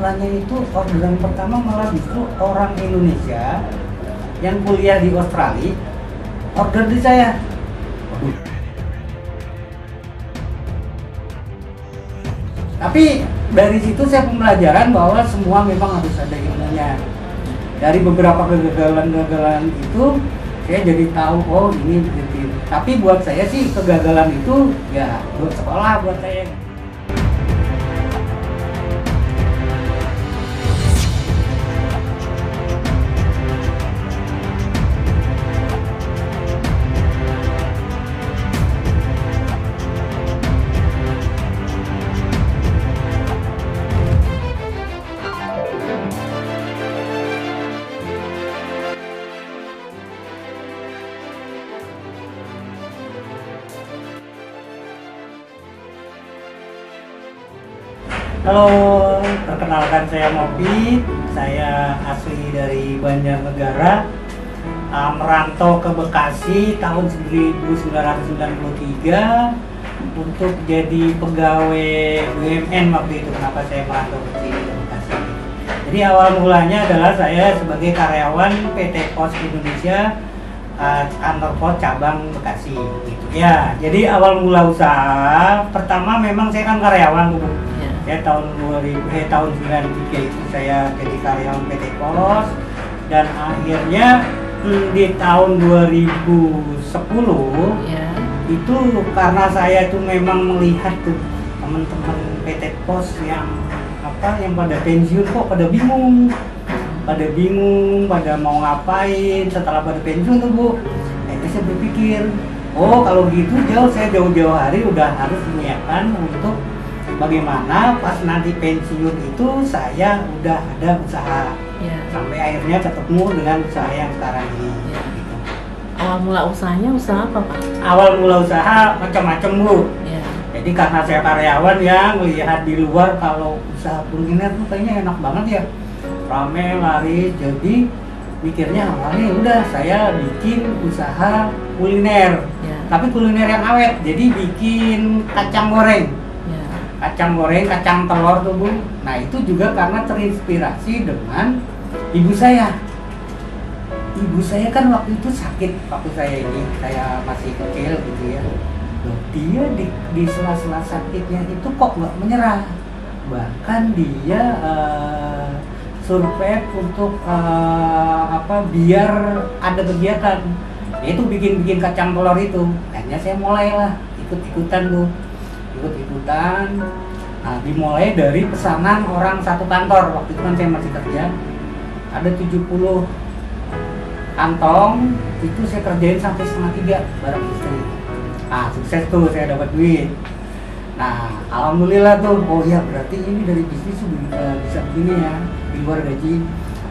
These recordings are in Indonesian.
masalahnya itu orderan pertama malah justru orang Indonesia yang kuliah di Australia order di saya. Tapi dari situ saya pembelajaran bahwa semua memang harus ada ilmunya. Dari beberapa kegagalan-kegagalan itu saya jadi tahu, oh ini begitu. Tapi buat saya sih kegagalan itu ya buat sekolah buat saya. Halo, perkenalkan saya Mopit, saya asli dari Banjarnegara, merantau ke Bekasi tahun 1993 untuk jadi pegawai BUMN waktu itu. Kenapa saya merantau ke Bekasi? Jadi awal mulanya adalah saya sebagai karyawan PT Pos Indonesia, kantor pos cabang Bekasi gitu ya. Jadi awal mula usaha pertama memang saya kan karyawan Bu. Ya, tahun 93 itu saya jadi karyawan PT Pos, dan akhirnya di tahun 2010 itu karena saya tuh memang melihat tuh teman-teman PT Pos yang pada pensiun kok pada bingung, pada mau ngapain setelah pada pensiun tuh Bu. Akhirnya saya berpikir, oh kalau gitu saya jauh-jauh hari udah harus menyiapkan untuk bagaimana pas nanti pensiun itu saya udah ada usaha, sampai akhirnya ketemu dengan usaha yang sekarang ini. Gitu. Awal mula usahanya usaha apa Pak? Awal mula usaha macam-macam Bu. Jadi karena saya karyawan ya, melihat di luar kalau usaha kuliner tuh kayaknya enak banget ya, rame, laris. Jadi mikirnya awalnya udah saya bikin usaha kuliner, tapi kuliner yang awet. Jadi bikin kacang goreng. Kacang telur tuh Bu. Nah itu juga karena terinspirasi dengan ibu saya. Ibu saya kan waktu itu sakit, waktu saya masih kecil gitu ya. Dia di sela-sela sakitnya itu kok nggak menyerah. Bahkan dia survei untuk biar ada kegiatan. Yaitu bikin kacang telur itu. Akhirnya saya mulailah ikut-ikutan Bu. Nah, dimulai dari pesanan orang satu kantor. Waktu itu kan saya masih kerja, ada 70 kantong, itu saya kerjain sampai 2:30 bareng istri. Nah sukses tuh, saya dapat duit. Nah alhamdulillah tuh, oh ya berarti ini dari bisnis bisa begini ya, di luar gaji.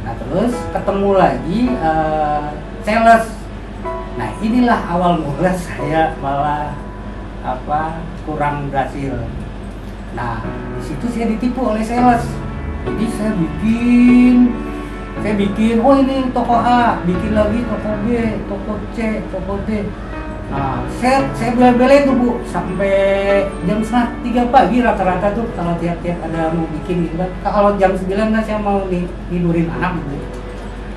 Nah terus ketemu lagi sales. Nah inilah awal mula saya malah kurang berhasil. Nah di situ saya ditipu oleh sales. Jadi saya bikin, oh ini toko A, bikin lagi toko B, toko C, toko D. Nah saya bela-belain tuh Bu, sampai jam 2:30 pagi rata-rata tuh kalau tiap-tiap ada mau bikin gitu kan. Kalau jam 9 saya mau tidurin anak gitu.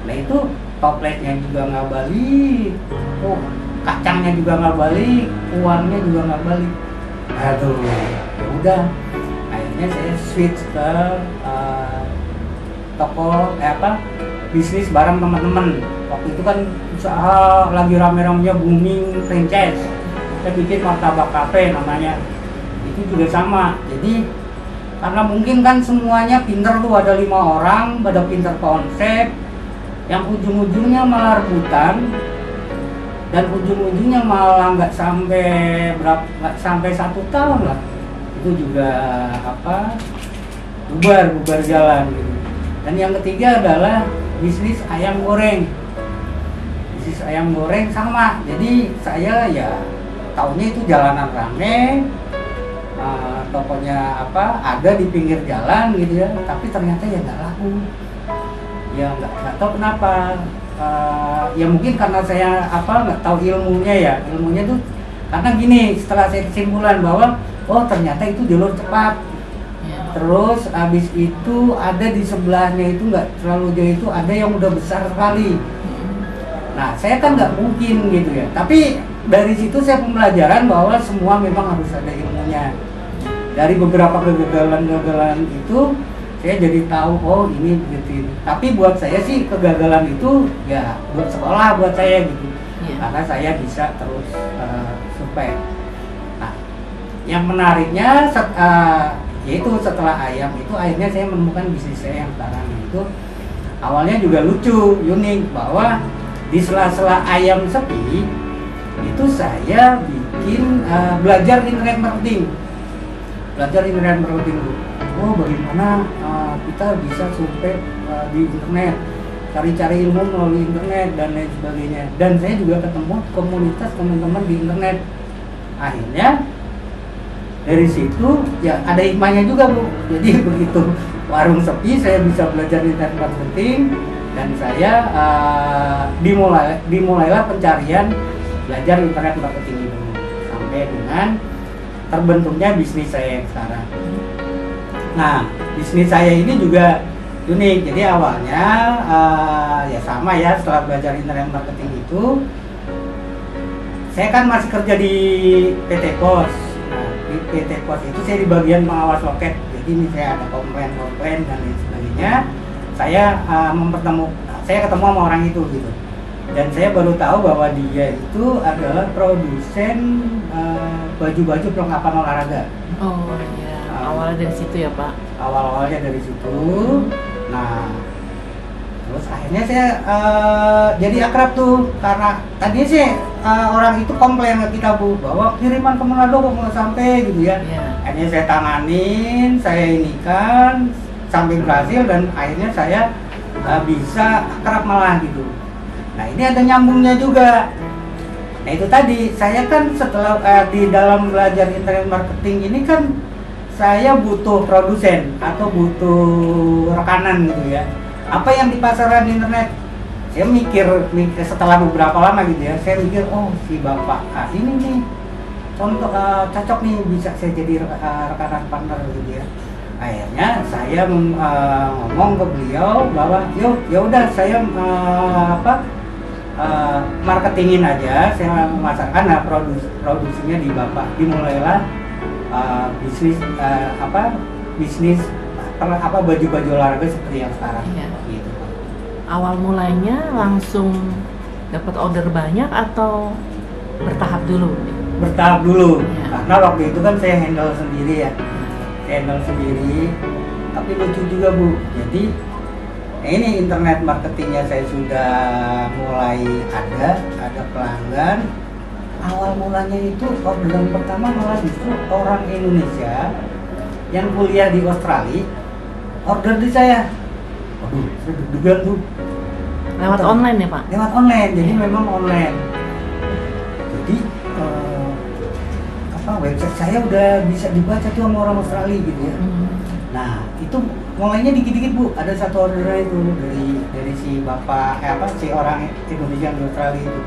Nah itu topletnya juga nggak balik, kacangnya juga nggak balik, uangnya juga nggak balik. Aduh, ya udah. Akhirnya saya switch ke toko bisnis bareng teman-teman. Waktu itu kan usaha lagi rame-ramenya booming franchise. Saya bikin martabak cafe namanya. Itu juga sama. Jadi karena mungkin kan semuanya pinter tuh, ada 5 orang, pada pinter konsep, yang ujung-ujungnya malah rebutan. Dan ujung-ujungnya malah nggak sampai 1 tahun lah, itu juga bubar jalan gitu. Dan yang ketiga adalah bisnis ayam goreng. Bisnis ayam goreng sama, jadi saya ya taunya itu jalanan rame, tokonya ada di pinggir jalan gitu ya, tapi ternyata ya nggak laku. Ya nggak tahu kenapa. Ya mungkin karena saya nggak tahu ilmunya tuh karena gini, setelah saya kesimpulan bahwa oh ternyata itu jalur cepat. Terus abis itu ada di sebelahnya itu nggak terlalu jauh itu ada yang udah besar sekali. Nah saya kan nggak mungkin gitu ya. Tapi dari situ saya pembelajaran bahwa semua memang harus ada ilmunya. Dari beberapa kegagalan-kegagalan itu saya jadi tahu oh ini begitu. Tapi buat saya sih kegagalan itu ya buat sekolah buat saya gitu. Karena saya bisa terus survive. Nah, yang menariknya yaitu setelah ayam itu akhirnya saya menemukan bisnis saya yang sekarang itu awalnya juga lucu, unik bahwa di sela-sela ayam sepi itu saya bikin belajar internet marketing. Oh bagaimana kita bisa survei di internet, cari-cari ilmu melalui internet dan lain sebagainya. Dan saya juga ketemu komunitas teman-teman di internet. Akhirnya dari situ ya ada hikmahnya juga Bu. Jadi begitu warung sepi saya bisa belajar internet marketing dan saya dimulailah pencarian belajar internet marketing itu sampai dengan terbentuknya bisnis saya yang sekarang. Nah, bisnis saya ini juga unik. Jadi awalnya ya sama ya setelah belajar internet marketing itu saya kan masih kerja di PT Pos. Nah, di PT Pos itu saya di bagian pengawas loket. Jadi misalnya ada komplain dan lain sebagainya. Saya ketemu sama orang itu gitu. Dan saya baru tahu bahwa dia itu adalah produsen baju-baju perlengkapan olahraga. Oh iya, awalnya dari situ ya Pak? Awal-awalnya dari situ. Nah, terus akhirnya saya jadi akrab tuh karena tadinya sih orang itu komplain ke kita Bu bahwa kiriman ke Manado kok nggak sampai gitu ya. Akhirnya saya tanganin, saya inikan sampai berhasil dan akhirnya saya bisa akrab malah gitu. Nah ini ada nyambungnya juga. Nah itu tadi saya kan setelah di dalam belajar internet marketing ini kan saya butuh produsen atau butuh rekanan gitu ya. Apa yang di pasaran internet? Saya mikir setelah beberapa lama gitu ya. Saya mikir oh si bapak ini nih contoh cocok nih bisa saya jadi rekanan partner gitu ya. Akhirnya saya ngomong ke beliau bahwa ya udah saya marketingin aja, saya memasarkan produksinya di bapak. Dimulailah bisnis baju-baju olahraga seperti yang sekarang. Gitu. Awal mulainya langsung dapat order banyak atau bertahap dulu? Bertahap dulu, karena waktu itu kan saya handle sendiri ya. Tapi lucu juga Bu, jadi ini internet marketingnya saya sudah mulai ada pelanggan. Awal mulanya itu orderan pertama malah justru orang Indonesia yang kuliah di Australia order di saya. Waduh, saya deg-degan tuh. Lewat online ya Pak? Lewat online, jadi memang online. Jadi website saya udah bisa dibaca tuh sama orang Australia gitu ya. Nah itu mulainya dikit-dikit Bu, ada satu orderan itu dari si bapak si orang Indonesia di Australia itu.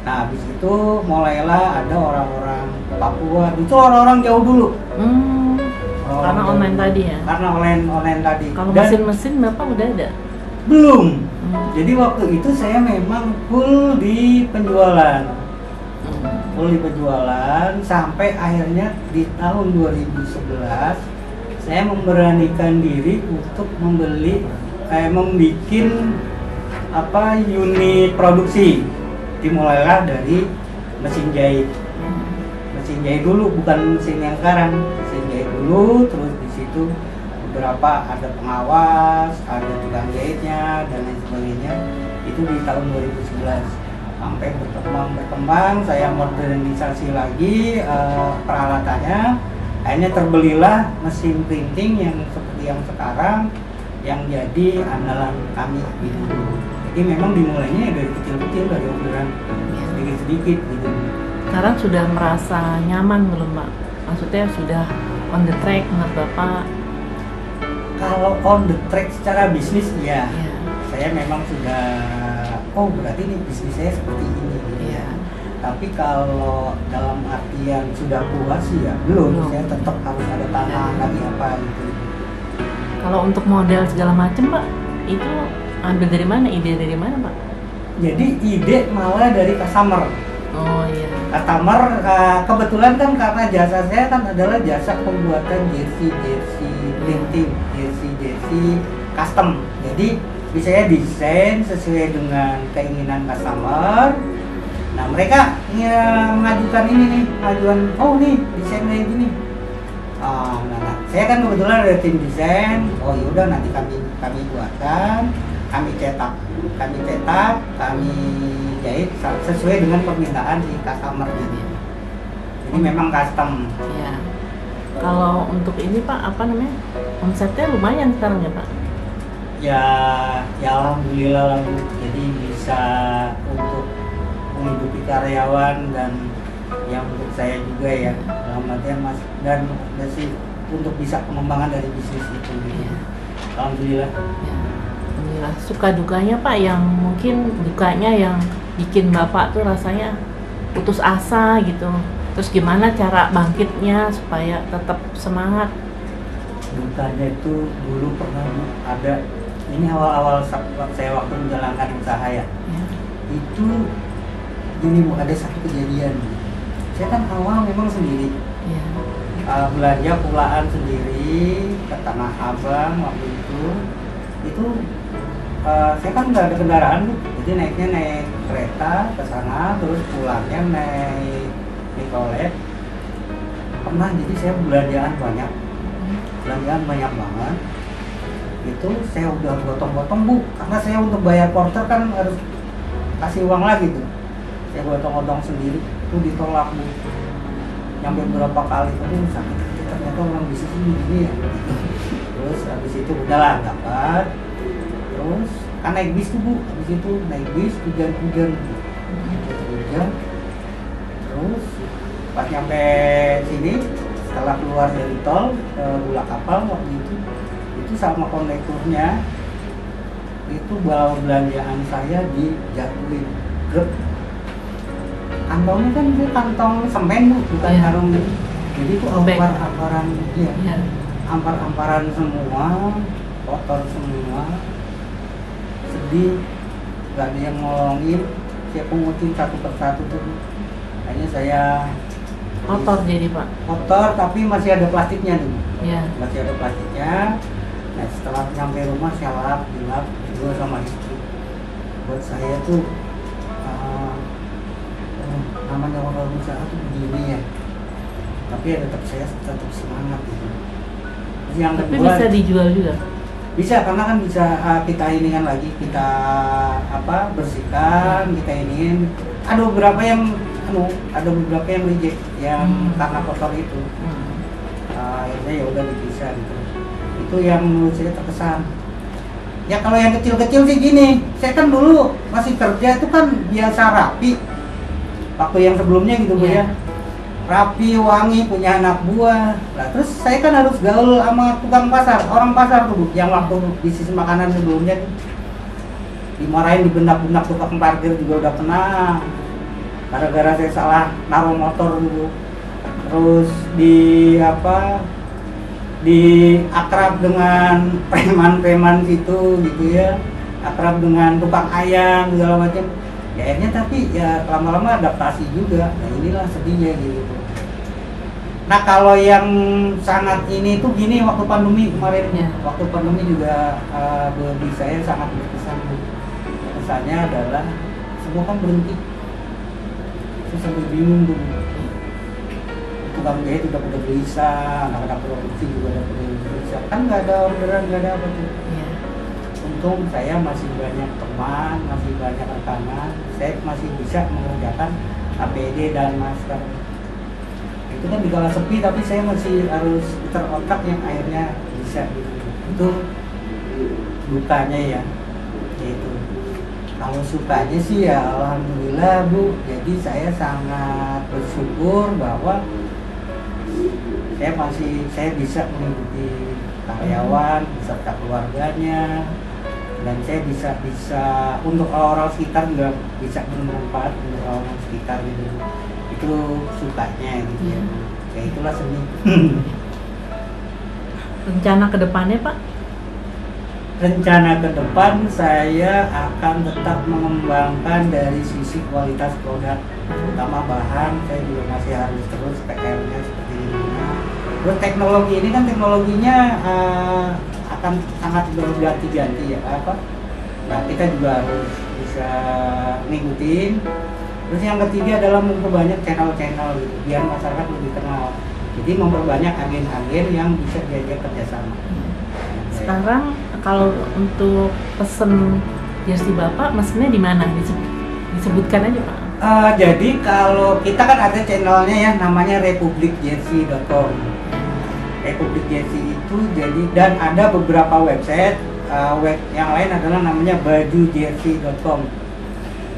Nah habis itu mulailah ada orang-orang Papua, itu orang-orang jauh dulu. Karena online tadi ya? Karena online tadi. Kalau mesin-mesin Bapak udah ada? Belum. Jadi waktu itu saya memang full di penjualan. Sampai akhirnya di tahun 2011 saya memberanikan diri untuk membuat unit produksi. Dimulailah dari mesin jahit dulu, bukan mesin yang sekarang. Mesin jahit dulu, terus di situ beberapa ada pengawas, ada tukang jahitnya dan lain sebagainya. Itu di tahun 2011 sampai berkembang, saya modernisasi lagi peralatannya. Akhirnya terbelilah mesin printing yang seperti yang sekarang yang jadi andalan kami gitu. Jadi memang dimulainya dari kecil-kecil, dari orderan sedikit-sedikit gitu. Sekarang sudah merasa nyaman belum Pak? Maksudnya sudah on the track menurut Bapak? Kalau on the track secara bisnis ya. Saya memang sudah berarti ini bisnis saya seperti ini gitu ya. Tapi kalau dalam artian sudah puas sih ya belum. Saya tetap harus ada tantangan lagi apa gitu. Kalau untuk model segala macam Pak, itu ambil dari mana? Ide dari mana Pak? Jadi ide malah dari customer. Oh iya. Customer kebetulan kan karena jasa saya kan adalah jasa pembuatan jersey printing, jersey custom. Jadi saya desain sesuai dengan keinginan customer. Nah mereka mengajukan ini nih, oh nih desain kayak gini. Nah, saya kan kebetulan ada tim desain. Oh yaudah nanti kami buatkan, kami cetak, kami jahit sesuai dengan permintaan si customer ini. Ini memang custom. Ya. Kalau untuk ini Pak, apa namanya? Omsetnya lumayan sekarang ya Pak? Ya alhamdulillah lah Bu. Jadi bisa untuk menghidupi karyawan dan yang untuk saya juga ya. Dalam artian Mas dan masih untuk bisa pengembangan dari bisnis itu. Gitu. Ya. Alhamdulillah. Ya. Alhamdulillah. Suka dukanya Pak, yang mungkin dukanya yang bikin Bapak tuh rasanya putus asa gitu. Terus gimana cara bangkitnya supaya tetap semangat? Dukanya itu dulu pernah ada, ini awal-awal saya waktu menjalankan usaha ya. Itu gini Bu, ada satu kejadian. Saya kan awal memang sendiri. Ya. Belanja pulaan sendiri ke Tanah Abang waktu itu saya kan nggak ada kendaraan Bu. Jadi naiknya naik kereta ke sana, terus pulangnya naik Mikrolet. Pernah jadi saya belanjaan banyak banget. Itu saya udah gotong-gotong Bu, karena saya untuk bayar porter kan harus kasih uang lagi tuh. Saya gotong-gotong sendiri, itu ditolak Bu. Nyampe berapa kali, sakit ternyata orang bisnis ini gini ya. Terus habis itu udahlah dapat. Terus kan naik bis tuh Bu, habis itu naik bis hujan. Terus pas nyampe sini, setelah keluar dari tol Bulak Kapal waktu itu sama kondekturnya itu bawa belanjaan saya dijatuhin grep. Kantongnya kan itu kantong semen Bu, bukan karung. Jadi itu ampar-amparan ya. Ampar-amparan semua, kotor semua, sedih, gak ada yang nolongin. Saya pungutin satu persatu tuh. Hanya saya kotor jadi Pak? Kotor tapi masih ada plastiknya tuh. Ya. Masih ada plastiknya. Nah setelah sampai rumah saya lap juga sama istri. Buat saya tuh namanya orang usaha tuh begini ya. Tapi ya saya tetap semangat gitu. Yang tapi kedua, bisa dijual juga? Bisa, karena kan bisa kita inikan lagi, kita bersihkan, kita iniin. Ada beberapa yang reject yang karena kotor itu. Akhirnya ya udah dipisah gitu. Itu yang menurut saya terkesan. Ya kalau yang kecil-kecil sih gini, saya kan dulu masih kerja itu kan biasa rapi. Waktu yang sebelumnya gitu Bu ya. Rapi, wangi, punya anak buah. Nah, terus saya kan harus gaul sama tukang pasar, orang pasar tuh Bu, yang waktu bisnis makanan sebelumnya dimarahin, dibenak-benak tukang parkir juga udah pernah. Gara-gara saya salah naruh motor dulu. Terus di akrab dengan preman-preman situ gitu ya. Akrab dengan tukang ayam segala macam. Ya akhirnya tapi ya lama-lama adaptasi juga. Nah inilah sedihnya gitu. Nah kalau yang sangat ini tuh gini waktu pandemi kemarin ya. Waktu pandemi juga bagi saya sangat berkesan. Kesannya adalah semua kan berhenti. Saya sampai bingung tuh. Tukang jahit udah pada gelisah, anak-anak produksi juga udah pada gelisah. Kan nggak ada orderan, nggak ada apa tuh. Ya. Untung saya masih banyak teman, masih banyak rekanan, saya masih bisa mengerjakan APD dan masker. Itu kan dikala sepi, tapi saya masih harus putar otak yang akhirnya bisa gitu. Itu dukanya ya, yaitu. Kalau sukanya sih ya alhamdulillah Bu. Jadi saya sangat bersyukur bahwa saya bisa menghidupi karyawan beserta keluarganya. Dan saya bisa untuk orang sekitar juga bisa bermanfaat untuk orang sekitar gitu. Itu sukanya gitu ya. Ya itulah seni. Rencana kedepannya Pak? rencana ke depan saya akan tetap mengembangkan dari sisi kualitas produk, terutama bahan. Saya juga masih harus terus PR-nya seperti ini. Terus teknologi ini kan teknologinya akan sangat berganti-ganti ya apa. Nah kita juga harus bisa ngikutin. Terus yang ketiga adalah memperbanyak channel-channel gitu, biar masyarakat lebih kenal. Jadi memperbanyak agen-agen yang bisa diajak kerjasama. Sekarang kalau untuk pesen jersey Bapak, mesennya di mana? Disebutkan aja Pak. Jadi kalau kita kan ada channelnya ya, namanya republikjersey.com. Republik Jersey itu jadi, dan ada beberapa website, web yang lain adalah namanya bajujersey.com.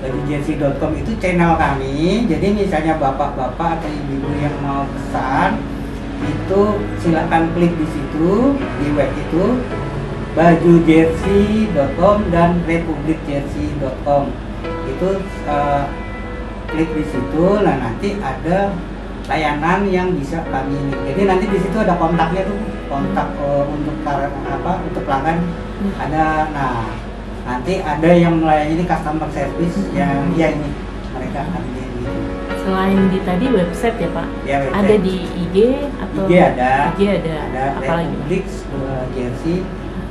Bajujersey.com itu channel kami. Jadi misalnya bapak-bapak atau ibu-ibu yang mau pesan, itu silakan klik di situ, di web itu bajujersey.com dan republikjersey.com. Itu klik di situ, nah nanti ada layanan yang bisa kami ini. Jadi nanti di situ ada kontaknya tuh, kontak untuk untuk pelanggan ada. Nah nanti ada yang melayani ini customer service yang ya ini mereka akan gitu. Selain di tadi website ya Pak, ya, website. Ada di IG atau IG ada apalagi Republik Jersey,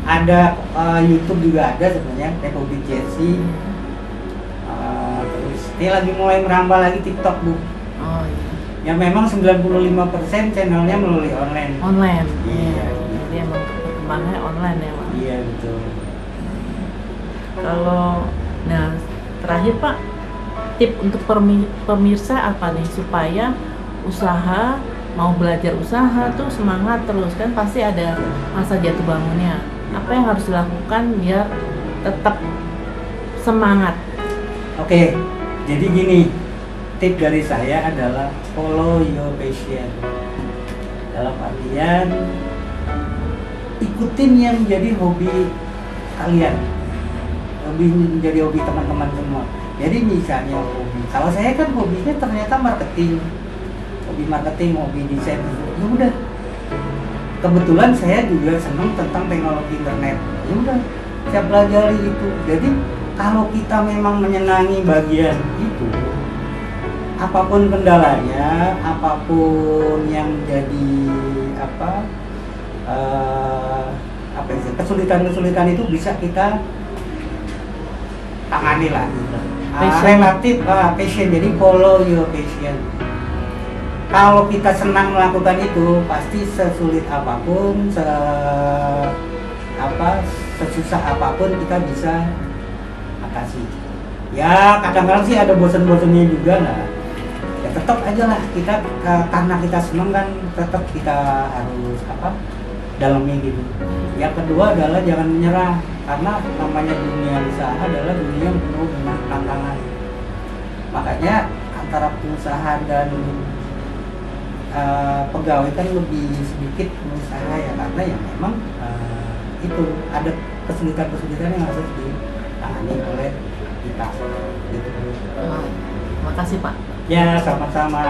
ada YouTube juga ada sebenarnya Republik Jersey. Terus dia lagi mulai merambah lagi TikTok Bu. Oh iya. Ya memang 95% channelnya melalui online. Online. Iya. Jadi emang perkembangannya online ya Pak. Iya betul. Kalau nah terakhir Pak, tip untuk pemirsa apa nih supaya usaha mau belajar usaha tuh semangat terus, kan pasti ada masa jatuh bangunnya. Apa yang harus dilakukan biar tetap semangat? Oke, jadi gini, tip dari saya adalah follow your passion. Dalam artian ikutin yang menjadi hobi kalian, menjadi hobi teman-teman semua. Jadi misalnya hobi, kalau saya kan hobinya ternyata marketing, hobi desain. Ya udah, kebetulan saya juga senang tentang teknologi internet. Ya udah, saya pelajari itu. Jadi kalau kita memang menyenangi bagian itu, apapun kendalanya, apapun yang jadi kesulitan itu bisa kita tangani lah. Relatif passion, jadi follow your passion. Kalau kita senang melakukan itu, pasti sesulit apapun, sesusah apapun kita bisa atasi. Ya kadang-kadang sih ada bosan-bosannya juga lah. Ya tetap aja lah kita karena kita senang kan, tetap kita harus dalamnya gitu. Yang kedua adalah jangan menyerah, karena namanya dunia usaha adalah dunia yang penuh dengan tantangan. Makanya antara pengusaha dan pegawai kan lebih sedikit pengusaha ya, karena ya memang itu ada kesulitan yang harus ditangani oleh kita gitu. Terima kasih Pak. Ya sama-sama.